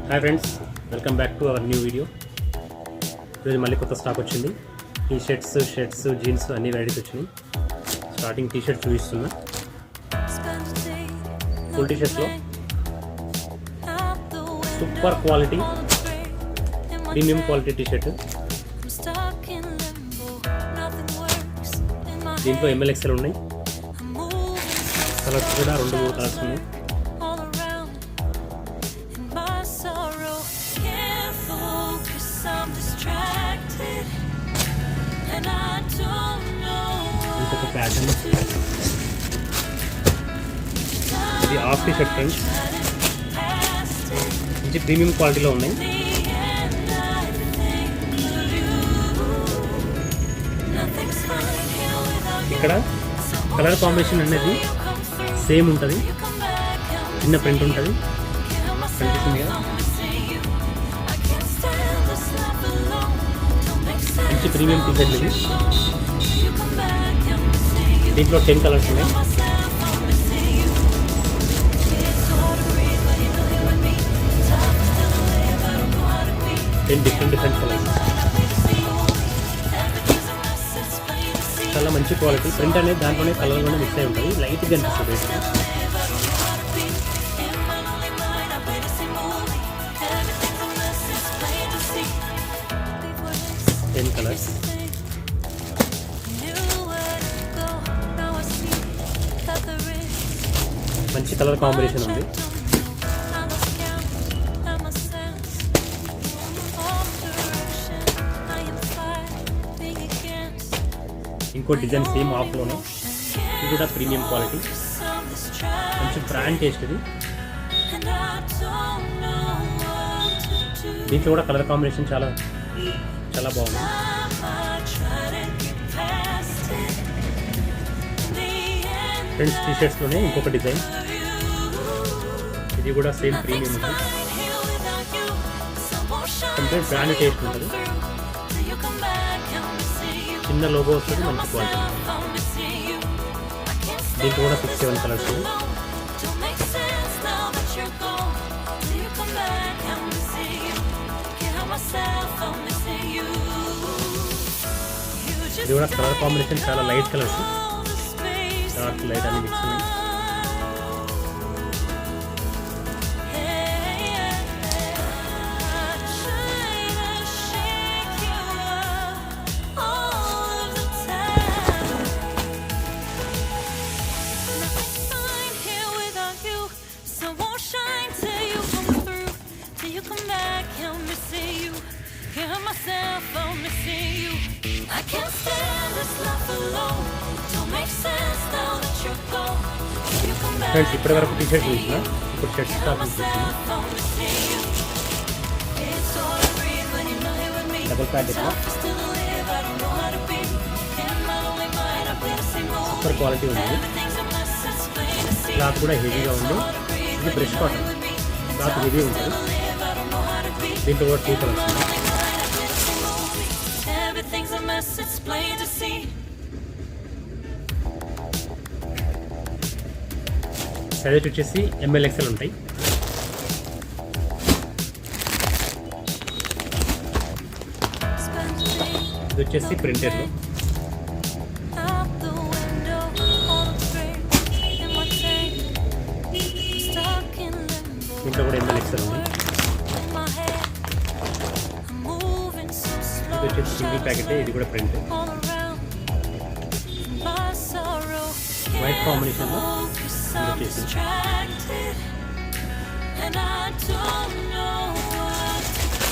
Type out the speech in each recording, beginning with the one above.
Hi friends, welcome back to our new video. ఈరోజు మళ్ళీ కొత్త స్టాక్ వచ్చింది. టీ షర్ట్స్, జీన్స్ అన్ని వెరైటీస్ వచ్చినాయి. స్టార్టింగ్ టీ షర్ట్స్ చూపిస్తున్నా. ఫుల్ టీ షర్ట్స్లో super quality premium quality T shirt. దీంట్లో ML XL ఉన్నాయి. కలర్స్ కూడా 2-3 కలర్స్ ఉన్నాయి. ఇంకొక ప్యాటర్న్, ఇది హాఫ్ టీ షర్ట్ ఫ్రెండ్స్. మంచి ప్రీమియం క్వాలిటీలో ఉన్నాయి. ఇక్కడ కలర్ కాంబినేషన్ అనేది సేమ్ ఉంటుంది. చిన్న ప్రింట్ ఉంటుంది. కనిపిస్తుంది కదా, మంచి ప్రీమియం టీ షర్ట్ ఇది. దీంట్లో 10 కలర్స్ ఉన్నాయి. Different colours. చాలా మంచి క్వాలిటీ. ప్రింట్ అనేది దాంట్లోనే కలర్లోనే మిక్స్ అయి ఉంటుంది. లైట్గా అనిపిస్తుంది. 10 కలర్స్. మంచి కలర్ కాంబినేషన్ ఉంది. ఇంకో డిజైన్ సేమ్ ఆఫ్లోనే. ఇది కూడా ప్రీమియం క్వాలిటీ, మంచి బ్రాండ్ టేస్ట్ ఇది. దీంట్లో కూడా కలర్ కాంబినేషన్ చాలా చాలా బాగుంది. ఫ్రెండ్స్, టీ షర్ట్స్లోనే ఇంకొక డిజైన్. ఇది కూడా సేమ్ ప్రీమియం ఉంటుంది. కంప్లీట్ బ్రాండ్ టేస్ట్ ఉంటుంది. చిన్న లోగో వస్తుంది. మంచి క్వాలిటీ. దీంట్లో కూడా 6-7 కలర్స్. ఇది కూడా కలర్ కాంబినేషన్ చాలా లైట్ కలర్స్. డార్క్ లైట్ అని మిక్స్ ఉన్నాయి. ఫ్రెండ్స్, ఇప్పటి వరకు టీ షర్ట్స్ చూసిన, ఇప్పుడు షర్ట్స్ స్టాక్ చూస్తున్నా. డబుల్ ప్యాకెట్ సూపర్ క్వాలిటీ ఉంది. క్లాత్ కూడా హెవీగా ఉంది. ఇది బ్రష్ కాటన్. క్లాత్ హెవీ ఉంటుంది. దీంట్లో కూడా 2 కలర్స్ ఉన్నాయి. సైజ్ వచ్చేసి ML XL ఉంటాయి. ఇది వచ్చేసి ప్రింటెడ్లో. దీంట్లో కూడా ML XL ఉంది. ఇది వచ్చేసి సింగిల్ ప్యాకెట్. ఇది కూడా ప్రింట్. వైట్ కాంబినేషన్లో వచ్చేసి.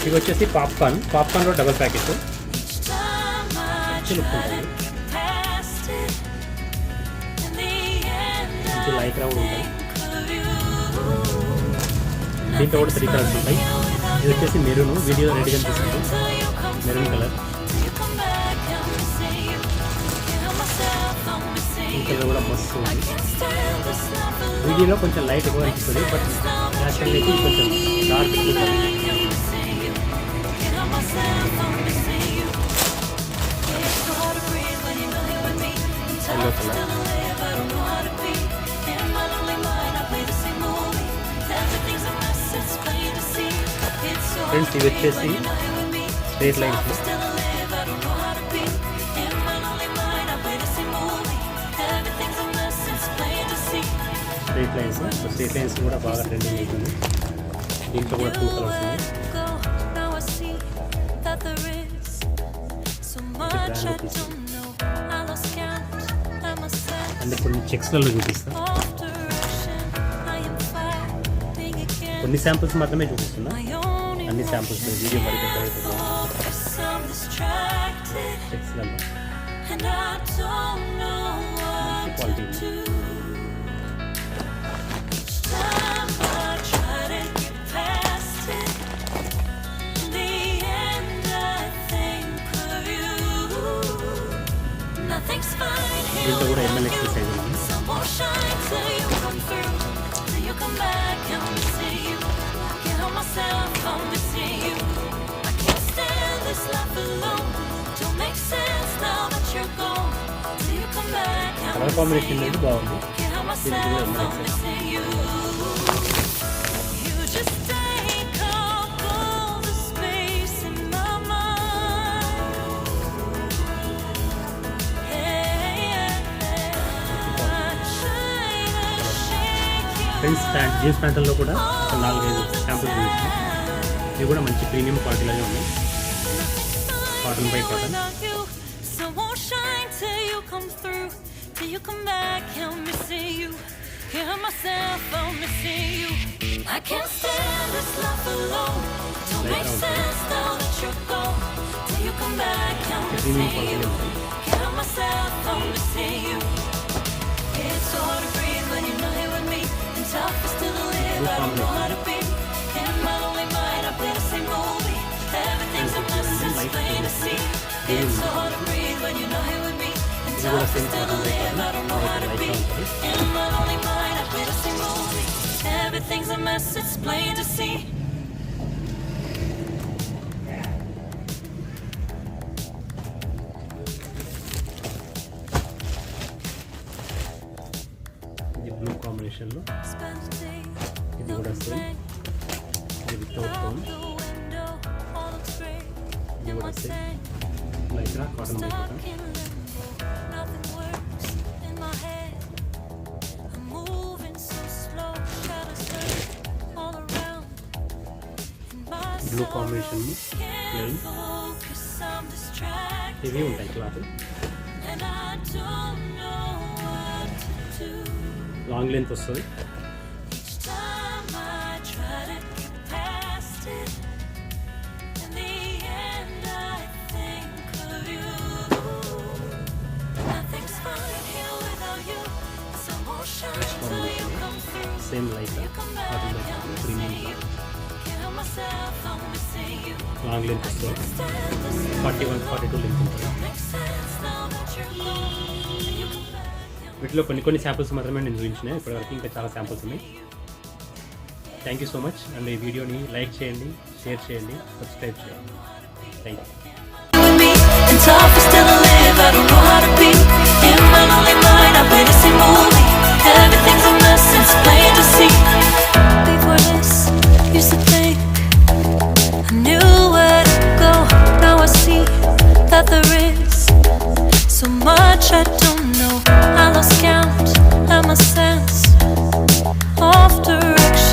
ఇది వచ్చేసి పాప్కార్న్లో డబల్ ప్యాకెట్. మంచి లుక్ ఉంటుంది. మంచి లైట్ రౌండ్ ఉంటుంది. దీంట్లో కూడా 3 కలర్స్ ఉంటాయి. ఇది వచ్చేసి మెరూన్. వీడియోలో రెడ్గా అనిపిస్తుంది. Maroon colour. ఈ కలర్ కూడా మస్తు ఉంది. వీడియోలో కొంచెం లైట్ ఎక్కువ అనిపిస్తుంది, బట్ యాక్చువల్లీ అయితే కొంచెం డార్క్ ఉంటుంది. Yellow colour. ఫ్రెండ్స్ ఇవి వచ్చేసి straight lines. Straight lines straight lines కూడా బాగా ట్రెండింగ్ అవుతుంది. దీంట్లో కూడా 2 కలర్స్ ఉన్నాయి. అంటే కొన్ని చెక్స్లలో చూపిస్తా, కొన్ని శాంపుల్స్ మాత్రమే చూపిస్తున్నా. అన్ని శాంపుల్స్ వీడియో మరి పెద్ద అయిపోతుంది. చెక్స్లలో క్వాలిటీ దీంట్లో కూడా ఎంఎల్ ఎక్సర్సైజ్ ఉంది. కలర్ కాంబినేషన్ అనేది బాగుంది. దీంట్లో కూడా ఎంఎల్ ఎక్సర్సైజ్. ఫ్రెండ్స్ జీన్స్ ప్యాంట్లలో కూడా 4-5 శాంపుల్స్ చూపించాను. ఇవి కూడా మంచి ప్రీమియం క్వాలిటీలోనే ఉన్నాయి. Cotton by cotton. ప్రీమియం క్వాలిటీలో ఉంటాయి. Everything's a mess, it's plain to see. ఇది బ్లూ కాంబినేషన్లో, ఇది కూడా సేమ్. ఇది వితౌట్ టోన్, ఇది కూడా సేమ్. లైట్గా cotton by cotton. Blue combination plain. ఇవి ఉంటాయి క్లాత్. లాంగ్ లెంత్ వస్తుంది. Same light cotton by cotton premium cloth. Long length వస్తుంది. 41-42 లెంత్ ఉంటుంది. వీటిలో కొన్ని శాంపుల్స్ మాత్రమే నేను చూపించినాయి ఇప్పటివరకు. ఇంకా చాలా శాంపుల్స్ ఉన్నాయి. Thank you so much. And ఈ వీడియోని లైక్ చేయండి, షేర్ చేయండి, సబ్స్క్రైబ్ చేయండి. Thank you. Everything's a mess, it's plain to see. Before this, used to think I knew where to go. Now I see that there is so much I